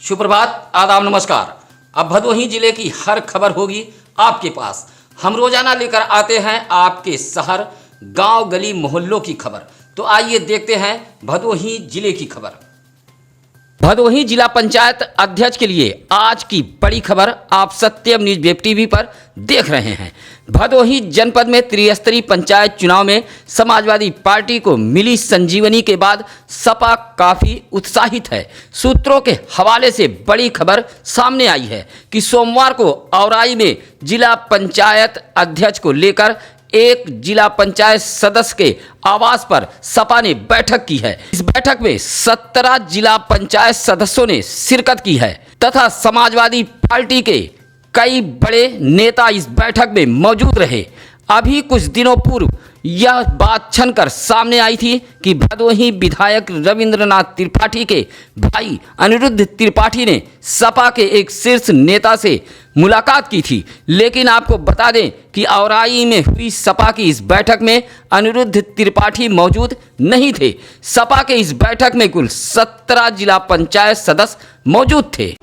सुप्रभात, आदाब, नमस्कार। अब भदोही जिले की हर खबर होगी आपके पास। हम रोजाना लेकर आते हैं आपके शहर, गांव, गली, मोहल्लों की खबर। तो आइए देखते हैं भदोही जिले की खबर। भदोही जिला पंचायत अध्यक्ष के लिए आज की बड़ी खबर आप सत्यम न्यूज वेब टीवी पर देख रहे हैं। भदोही जनपद में त्रिस्तरीय पंचायत चुनाव में समाजवादी पार्टी को मिली संजीवनी के बाद सपा काफ़ी उत्साहित है। सूत्रों के हवाले से बड़ी खबर सामने आई है कि सोमवार को औराई में जिला पंचायत अध्यक्ष को लेकर एक जिला पंचायत सदस्य के आवास पर सपा ने बैठक की है। इस बैठक में 17 जिला पंचायत सदस्यों ने शिरकत की है तथा समाजवादी पार्टी के कई बड़े नेता इस बैठक में मौजूद रहे। अभी कुछ दिनों पूर्व यह बात छनकर सामने आई थी कि भदोही विधायक रविंद्रनाथ त्रिपाठी के भाई अनिरुद्ध त्रिपाठी ने सपा के एक शीर्ष नेता से मुलाकात की थी। लेकिन आपको बता दें कि औराई में हुई सपा की इस बैठक में अनिरुद्ध त्रिपाठी मौजूद नहीं थे। सपा के इस बैठक में कुल 17 जिला पंचायत सदस्य मौजूद थे।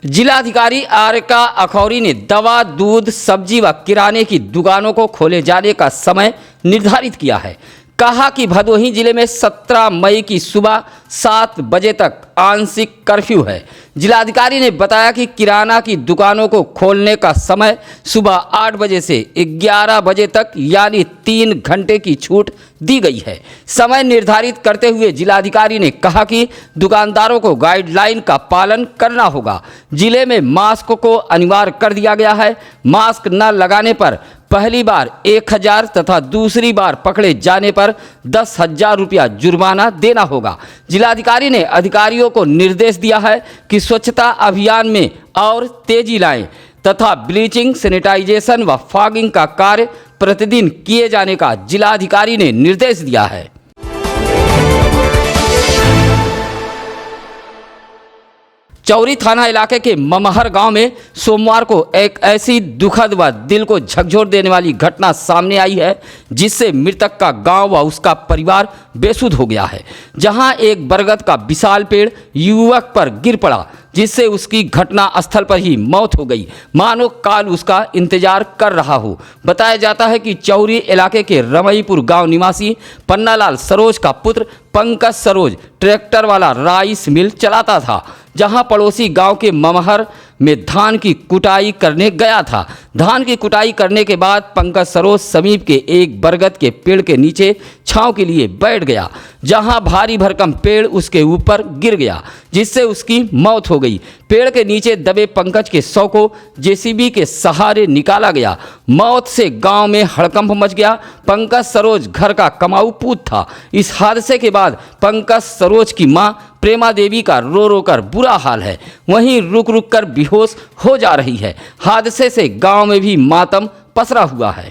जिलाधिकारी आरका अखौरी ने दवा, दूध, सब्जी व किराने की दुकानों को खोले जाने का समय निर्धारित किया है। कहा कि भदोही जिले में 17 मई की सुबह 7 बजे तक आंशिक कर्फ्यू है। जिलाधिकारी ने बताया कि किराना की दुकानों को खोलने का समय सुबह 8 बजे से 11 बजे तक यानी 3 घंटे की छूट दी गई है। समय निर्धारित करते हुए जिलाधिकारी ने कहा कि दुकानदारों को गाइडलाइन का पालन करना होगा। जिले में मास्क को अनिवार्य कर दिया गया है। मास्क न लगाने पर पहली बार 1000 तथा दूसरी बार पकड़े जाने पर 10,000 रुपया जुर्माना देना होगा। जिलाधिकारी ने अधिकारियों को निर्देश दिया है कि स्वच्छता अभियान में और तेजी लाएं तथा ब्लीचिंग, सैनिटाइजेशन व फॉगिंग का कार्य प्रतिदिन किए जाने का जिलाधिकारी ने निर्देश दिया है। चौरी थाना इलाके के ममहर गांव में सोमवार को एक ऐसी दुखद व दिल को झकझोर देने वाली घटना सामने आई है जिससे मृतक का गांव व उसका परिवार बेसुध हो गया है। जहां एक बरगद का विशाल पेड़ युवक पर गिर पड़ा जिससे उसकी घटना स्थल पर ही मौत हो गई, मानो काल उसका इंतजार कर रहा हो। बताया जाता है कि चौरी इलाके के रमईपुर गांव निवासी पन्नालाल सरोज का पुत्र पंकज सरोज ट्रैक्टर वाला राइस मिल चलाता था, जहां पड़ोसी गांव के ममहर में धान की कुटाई करने गया था। धान की कुटाई करने के बाद पंकज सरोज समीप के एक बरगद के पेड़ के नीचे छांव के लिए बैठ गया, जहां भारी भरकम पेड़ उसके ऊपर गिर गया जिससे उसकी मौत हो गई। पेड़ के नीचे दबे पंकज के शव को जेसीबी के सहारे निकाला गया। मौत से गांव में हड़कंप मच गया। पंकज सरोज घर का कमाऊ पूत था। इस हादसे के बाद पंकज सरोज की मां प्रेमा देवी का रो रो कर बुरा हाल है, वहीं रुक रुक कर बेहोश हो जा रही है। हादसे से गांव में भी मातम पसरा हुआ है।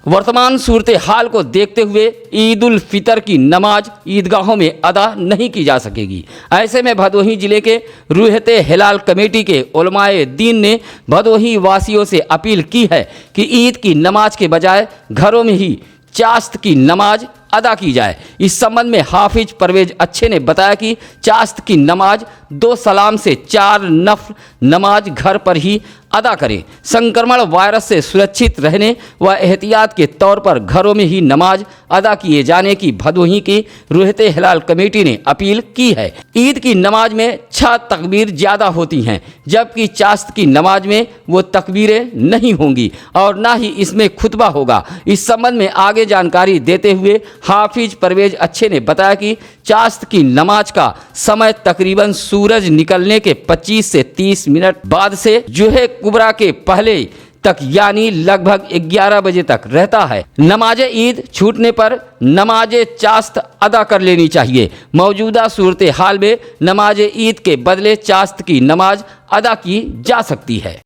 वर्तमान सूरत हाल को देखते हुए ईद उल फितर की नमाज ईदगाहों में अदा नहीं की जा सकेगी। ऐसे में भदोही जिले के रूहते हिलाल कमेटी के उलमाए दीन ने भदोही वासियों से अपील की है कि ईद की नमाज के बजाय घरों में ही चाश्त की नमाज अदा की जाए। इस संबंध में हाफिज परवेज अच्छे ने बताया कि चाश्त की नमाज 2 सलाम से 4 नफ्ल नमाज घर पर ही अदा करें। संक्रमण वायरस से सुरक्षित रहने व एहतियात के तौर पर घरों में ही नमाज अदा किए जाने की भदोही की रूहते हिलाल कमेटी ने अपील की है। ईद की नमाज में 6 तकबीर ज़्यादा होती हैं, जबकि चाश्त की नमाज में वो तकबीरें नहीं होंगी और ना ही इसमें खुतबा होगा। इस संबंध में आगे जानकारी देते हुए हाफिज परवेज अच्छे ने बताया कि चाश्त की नमाज का समय तकरीबन सूरज निकलने के 25 से 30 मिनट बाद से जुहे कुबरा के पहले तक यानी लगभग 11 बजे तक रहता है। नमाज ईद छूटने पर नमाज चाश्त अदा कर लेनी चाहिए। मौजूदा सूरत हाल में नमाज ईद के बदले चाश्त की नमाज अदा की जा सकती है।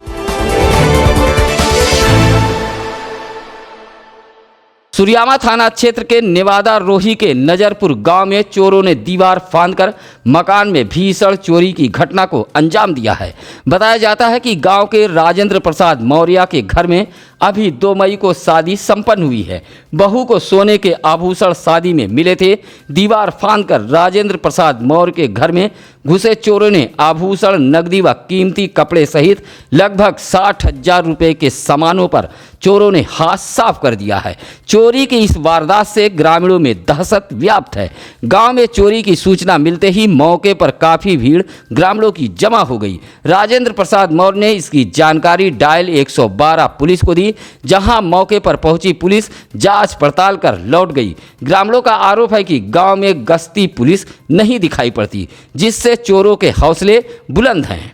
सुरियामा थाना क्षेत्र के नेवादा रोही के नजरपुर गांव में चोरों ने दीवार फांदकर मकान में भीषण चोरी की घटना को अंजाम दिया है। बताया जाता है कि गांव के राजेंद्र प्रसाद मौर्य के घर में अभी 2 मई को शादी संपन्न हुई है। बहू को सोने के आभूषण शादी में मिले थे। दीवार फांदकर राजेंद्र प्रसाद मौर्य के घर में घुसे चोरों ने आभूषण, नकदी व कीमती कपड़े सहित लगभग 60,000 रुपये के सामानों पर चोरों ने हाथ साफ कर दिया है। चोरी की इस वारदात से ग्रामीणों में दहशत व्याप्त है। गांव में चोरी की सूचना मिलते ही मौके पर काफ़ी भीड़ ग्रामीणों की जमा हो गई। राजेंद्र प्रसाद मौर्य ने इसकी जानकारी डायल 112 पुलिस को दी, जहां मौके पर पहुंची पुलिस जांच पड़ताल कर लौट गई। ग्रामीणों का आरोप है कि गांव में गश्ती पुलिस नहीं दिखाई पड़ती, जिससे चोरों के हौसले बुलंद हैं।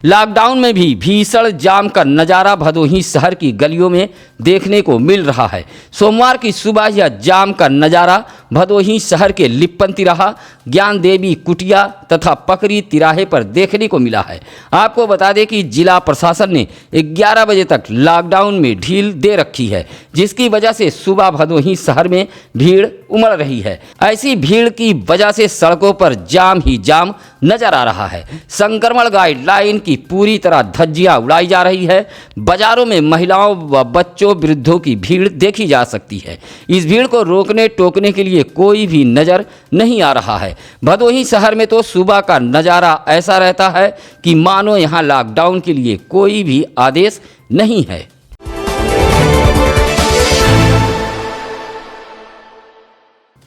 लॉकडाउन में भी भीषण जाम का नज़ारा भदोही शहर की गलियों में देखने को मिल रहा है। सोमवार की सुबह यह जाम का नज़ारा भदोही शहर के लिप्पन तिराहा, ज्ञान देवी कुटिया तथा पकरी तिराहे पर देखने को मिला है। आपको बता दें कि जिला प्रशासन ने 11 बजे तक लॉकडाउन में ढील दे रखी है, जिसकी वजह से सुबह भदोही शहर में भीड़ उमड़ रही है। ऐसी भीड़ की वजह से सड़कों पर जाम ही जाम नजर आ रहा है। संक्रमण गाइडलाइन की पूरी तरह धज्जियां उड़ाई जा रही है। बाजारों में महिलाओं व बच्चों, वृद्धों की भीड़ देखी जा सकती है। इस भीड़ को रोकने टोकने के लिए कोई भी नजर नहीं आ रहा है। भदोही शहर में तो सुबह का नज़ारा ऐसा रहता है कि मानो यहाँ लॉकडाउन के लिए कोई भी आदेश नहीं है।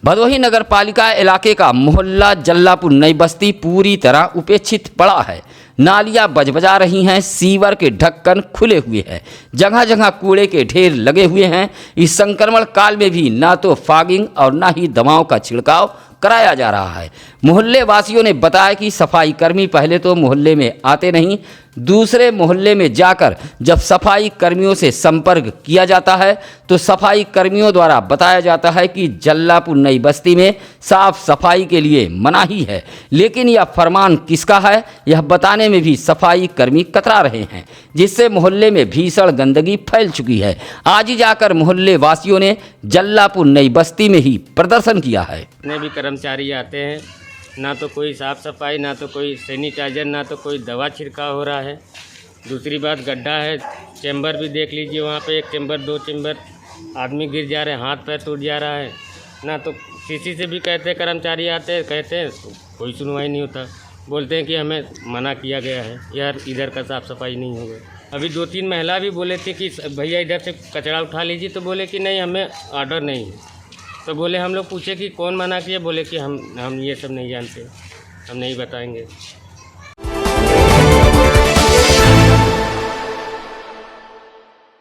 भदोही नगर पालिका इलाके का मोहल्ला जल्लापुर नई बस्ती पूरी तरह उपेक्षित पड़ा है। नालियां बजबजा रही हैं, सीवर के ढक्कन खुले हुए हैं, जगह जगह कूड़े के ढेर लगे हुए हैं। इस संक्रमण काल में भी ना तो फॉगिंग और ना ही दवाओं का छिड़काव कराया जा रहा है। मोहल्ले वासियों ने बताया कि सफाई कर्मी पहले तो मोहल्ले में आते नहीं, दूसरे मोहल्ले में जाकर जब सफाई कर्मियों से संपर्क किया जाता है तो सफाई कर्मियों द्वारा बताया जाता है कि जल्लापुर नई बस्ती में साफ सफाई के लिए मनाही है, लेकिन यह फरमान किसका है यह बताने में भी सफाई कर्मी कतरा रहे हैं, जिससे मोहल्ले में भीषण गंदगी फैल चुकी है। आज ही जाकर मोहल्ले वासियों ने जल्लापुर नई बस्ती में ही प्रदर्शन किया है। जितने भी कर्मचारी आते हैं, ना तो कोई साफ़ सफाई, ना तो कोई सैनिटाइजर, ना तो कोई दवा छिड़काव हो रहा है। दूसरी बात, गड्ढा है, चैम्बर भी देख लीजिए, वहाँ पे 1 चैम्बर 2 चैम्बर, आदमी गिर जा रहे हैं, हाथ पैर टूट जा रहा है। ना तो किसी से भी कहते हैं, कर्मचारी आते हैं कहते हैं तो कोई सुनवाई नहीं होता, बोलते हैं कि हमें मना किया गया है, यार इधर का साफ़ सफाई नहीं होगा। अभी 2-3 महिला भी बोले थे कि भैया इधर से कचरा उठा लीजिए, तो बोले कि नहीं हमें ऑर्डर नहीं है। तो बोले, हम लोग पूछे कि कौन मना किया, बोले कि हम ये सब नहीं जानते, हम नहीं बताएंगे।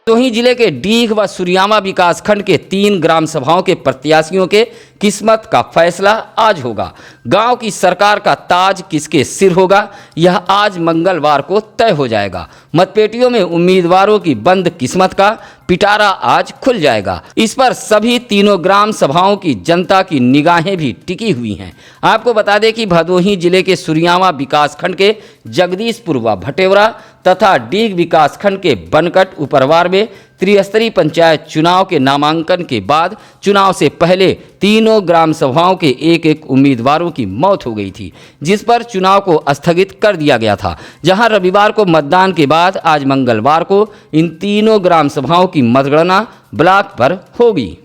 भदोही जिले के डीग व सुरियामा विकासखंड के 3 ग्राम सभाओं के प्रत्याशियों के किस्मत का फैसला आज होगा। गांव की सरकार का ताज किसके सिर होगा, यह आज मंगलवार को तय हो जाएगा। मतपेटियों में उम्मीदवारों की बंद किस्मत का पिटारा आज खुल जाएगा। इस पर सभी 3 ग्राम सभाओं की जनता की निगाहें भी टिकी हुई हैं। आपको बता दें कि भदोही जिले के सुरियामा विकासखंड के जगदीशपुर व भटेवरा तथा डीग विकासखंड के बनकट उपरवार में त्रिस्तरीय पंचायत चुनाव के नामांकन के बाद चुनाव से पहले 3 ग्राम सभाओं के एक उम्मीदवारों की मौत हो गई थी, जिस पर चुनाव को स्थगित कर दिया गया था। जहां रविवार को मतदान के बाद आज मंगलवार को इन 3 ग्राम सभाओं की मतगणना ब्लॉक पर होगी।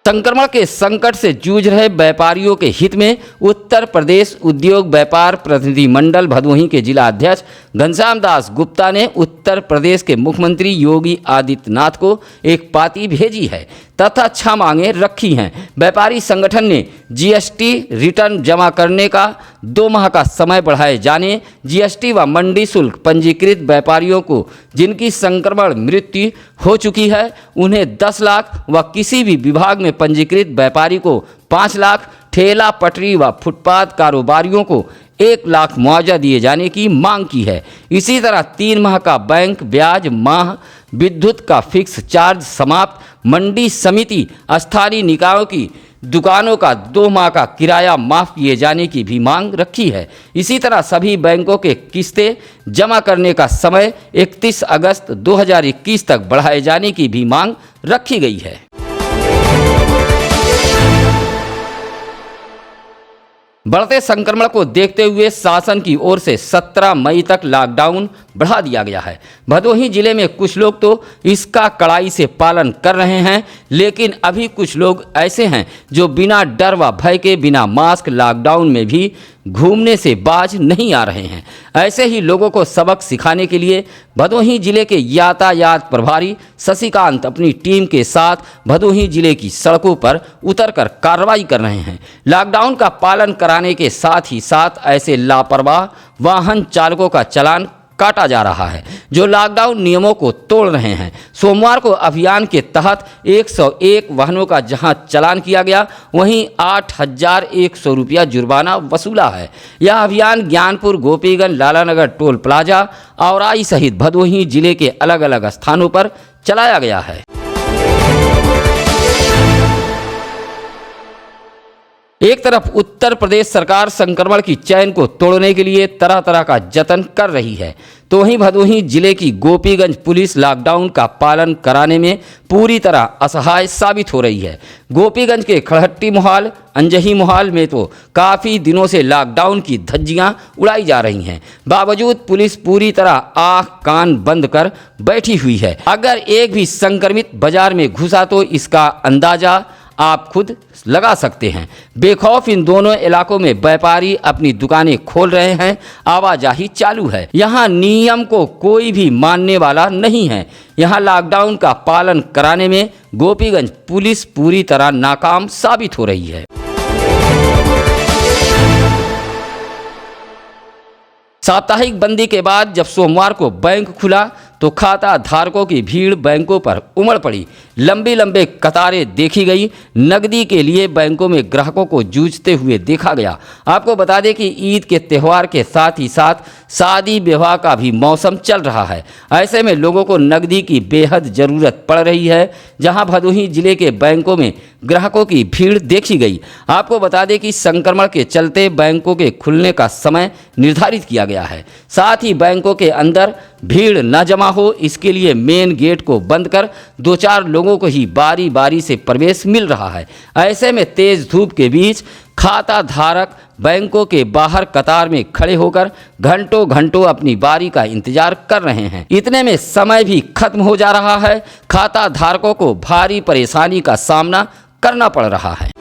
संक्रमण के संकट से जूझ रहे व्यापारियों के हित में उत्तर प्रदेश उद्योग व्यापार प्रतिनिधि मंडल भदोही के जिला अध्यक्ष घनश्याम दास गुप्ता ने उत्तर प्रदेश के मुख्यमंत्री योगी आदित्यनाथ को एक पाती भेजी है तथा 6 मांगें रखी हैं। व्यापारी संगठन ने जीएसटी रिटर्न जमा करने का 2 माह का समय बढ़ाए जाने, जीएसटी व मंडी शुल्क पंजीकृत व्यापारियों को जिनकी संक्रमण मृत्यु हो चुकी है उन्हें 10 लाख व किसी भी विभाग में पंजीकृत व्यापारी को 5 लाख, ठेला पटरी व फुटपाथ कारोबारियों को 1 लाख मुआवजा दिए जाने की मांग की है। इसी तरह 3 माह का बैंक ब्याज माह, विद्युत का फिक्स चार्ज समाप्त, मंडी समिति, स्थानीय निकायों की दुकानों का 2 माह का किराया माफ़ किए जाने की भी मांग रखी है। इसी तरह सभी बैंकों के किस्तें जमा करने का समय 31 अगस्त 2021 तक बढ़ाए जाने की भी मांग रखी गई है। बढ़ते संक्रमण को देखते हुए शासन की ओर से 17 मई तक लॉकडाउन बढ़ा दिया गया है। भदोही जिले में कुछ लोग तो इसका कड़ाई से पालन कर रहे हैं, लेकिन अभी कुछ लोग ऐसे हैं जो बिना डर व भय के बिना मास्क लॉकडाउन में भी घूमने से बाज नहीं आ रहे हैं। ऐसे ही लोगों को सबक सिखाने के लिए भदोही जिले के यातायात प्रभारी शशिकांत अपनी टीम के साथ भदोही जिले की सड़कों पर उतरकर कार्रवाई कर रहे हैं। लॉकडाउन का पालन कराने के साथ ही साथ ऐसे लापरवाह वाहन चालकों का चालान काटा जा रहा है जो लॉकडाउन नियमों को तोड़ रहे हैं। सोमवार को अभियान के तहत 101 वाहनों का जहां चालान किया गया, वहीं 8,100 रुपया जुर्माना वसूला है। यह अभियान ज्ञानपुर, गोपीगंज, लालानगर टोल प्लाजा, औराई सहित भदोही जिले के अलग अलग स्थानों पर चलाया गया है। एक तरफ उत्तर प्रदेश सरकार संक्रमण की चैन को तोड़ने के लिए तरह तरह का जतन कर रही है, तो वहीं भदोही जिले की गोपीगंज पुलिस लॉकडाउन का पालन कराने में पूरी तरह असहाय साबित हो रही है। गोपीगंज के खड़हट्टी मोहाल, अंजही मोहाल में तो काफ़ी दिनों से लॉकडाउन की धज्जियां उड़ाई जा रही हैं। बावजूद पुलिस पूरी तरह आँख कान बंद कर बैठी हुई है। अगर एक भी संक्रमित बाजार में घुसा तो इसका अंदाजा आप खुद लगा सकते हैं। बेखौफ इन दोनों इलाकों में व्यापारी अपनी दुकानें खोल रहे हैं, आवाजाही चालू है। यहाँ नियम को कोई भी मानने वाला नहीं है। यहाँ लॉकडाउन का पालन कराने में गोपीगंज पुलिस पूरी तरह नाकाम साबित हो रही है। साप्ताहिक बंदी के बाद जब सोमवार को बैंक खुला तो खाता धारकों की भीड़ बैंकों पर उमड़ पड़ी। लंबी कतारें देखी गई। नकदी के लिए बैंकों में ग्राहकों को जूझते हुए देखा गया। आपको बता दें कि ईद के त्यौहार के साथ ही साथ शादी विवाह का भी मौसम चल रहा है। ऐसे में लोगों को नकदी की बेहद ज़रूरत पड़ रही है, जहां भदोही जिले के बैंकों में ग्राहकों की भीड़ देखी गई। आपको बता दें कि संक्रमण के चलते बैंकों के खुलने का समय निर्धारित किया गया है। साथ ही बैंकों के अंदर भीड़ न जमा हो, इसके लिए मेन गेट को बंद कर 2-4 लोगों को ही बारी बारी से प्रवेश मिल रहा है। ऐसे में तेज धूप के बीच खाता धारक बैंकों के बाहर कतार में खड़े होकर घंटों अपनी बारी का इंतजार कर रहे हैं। इतने में समय भी खत्म हो जा रहा है। खाता धारकों को भारी परेशानी का सामना करना पड़ रहा है।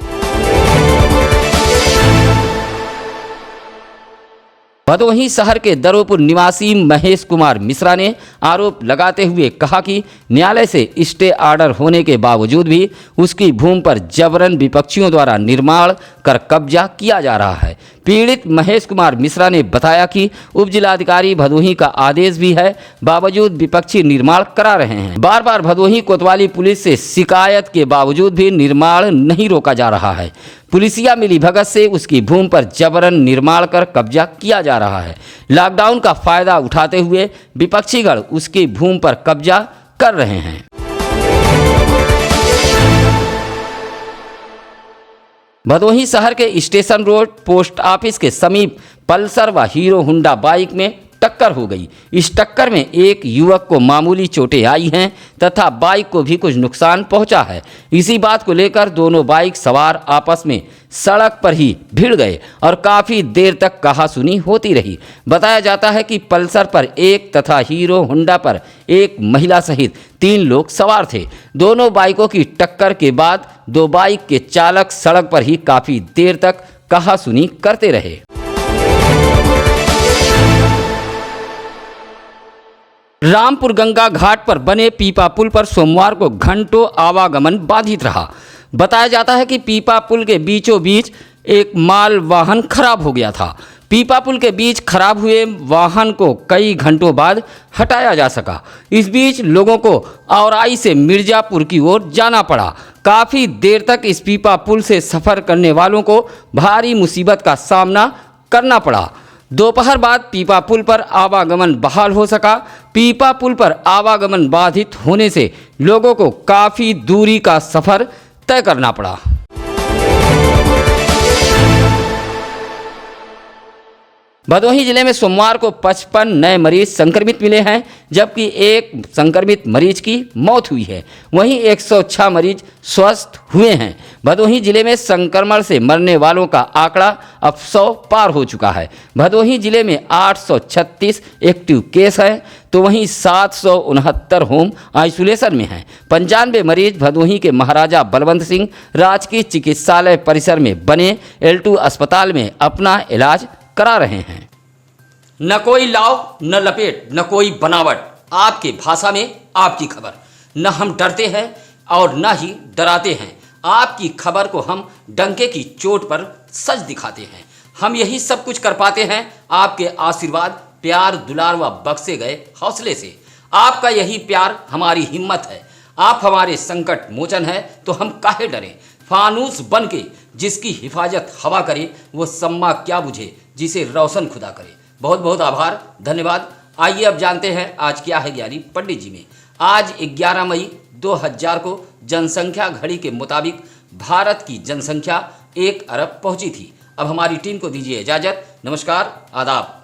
भदोही शहर के दरोपुर निवासी महेश कुमार मिश्रा ने आरोप लगाते हुए कहा कि न्यायालय से स्टे ऑर्डर होने के बावजूद भी उसकी भूमि पर जबरन विपक्षियों द्वारा निर्माण कर कब्जा किया जा रहा है। पीड़ित महेश कुमार मिश्रा ने बताया कि उप जिलाधिकारी भदोही का आदेश भी है, बावजूद विपक्षी निर्माण करा रहे हैं। बार बार भदोही कोतवाली पुलिस से शिकायत के बावजूद भी निर्माण नहीं रोका जा रहा है। पुलिसिया मिलीभगत से उसकी भूमि पर जबरन निर्माण कर कब्जा किया जा रहा है। लॉकडाउन का फायदा उठाते हुए विपक्षीगण उसकी भूमि पर कब्जा कर रहे हैं। भदोही शहर के स्टेशन रोड पोस्ट ऑफिस के समीप पल्सर व हीरो होंडा बाइक में टक्कर हो गई। इस टक्कर में एक युवक को मामूली चोटें आई हैं तथा बाइक को भी कुछ नुकसान पहुंचा है। इसी बात को लेकर दोनों बाइक सवार आपस में सड़क पर ही भिड़ गए और काफ़ी देर तक कहासुनी होती रही। बताया जाता है कि पल्सर पर एक तथा हीरो होंडा पर एक महिला सहित 3 लोग सवार थे। दोनों बाइकों की टक्कर के बाद 2 बाइक के चालक सड़क पर ही काफ़ी देर तक कहासुनी करते रहे। रामपुर गंगा घाट पर बने पीपा पुल पर सोमवार को घंटों आवागमन बाधित रहा। बताया जाता है कि पीपा पुल के बीचों बीच एक माल वाहन खराब हो गया था। पीपा पुल के बीच खराब हुए वाहन को कई घंटों बाद हटाया जा सका। इस बीच लोगों को औराई से मिर्जापुर की ओर जाना पड़ा। काफ़ी देर तक इस पीपा पुल से सफ़र करने वालों को भारी मुसीबत का सामना करना पड़ा। दोपहर बाद पीपा पुल पर आवागमन बहाल हो सका। पीपा पुल पर आवागमन बाधित होने से लोगों को काफ़ी दूरी का सफ़र तय करना पड़ा। भदोही जिले में सोमवार को 55 नए मरीज संक्रमित मिले हैं, जबकि एक संक्रमित मरीज की मौत हुई है। वहीं 106 मरीज स्वस्थ हुए हैं। भदोही जिले में संक्रमण से मरने वालों का आंकड़ा अब 100 पार हो चुका है। भदोही जिले में 836 एक्टिव केस हैं, तो वहीं 769 होम आइसोलेशन में हैं। 95 मरीज भदोही के महाराजा बलवंत सिंह राजकीय चिकित्सालय परिसर में बने L2 अस्पताल में अपना इलाज करा रहे हैं। न कोई लाव न लपेट न कोई बनावट, आपके भाषा में आपकी खबर। न हम डरते हैं और न ही डराते हैं, आपकी खबर को हम डंके की चोट पर सच दिखाते हैं। हम यही सब कुछ कर पाते हैं आपके आशीर्वाद, प्यार, दुलार व बख्शे गए हौसले से। आपका यही प्यार हमारी हिम्मत है। आप हमारे संकट मोचन है, तो हम काहे डरें। फानूस बन के जिसकी हिफाजत हवा करे, वो सम्मा क्या बुझे जिसे रोशन खुदा करे। बहुत बहुत आभार, धन्यवाद। आइए अब जानते हैं आज क्या है ज्ञानी पंडित जी में। आज 11 मई 2000 को जनसंख्या घड़ी के मुताबिक भारत की जनसंख्या 1 अरब पहुंची थी। अब हमारी टीम को दीजिए इजाज़त। नमस्कार, आदाब।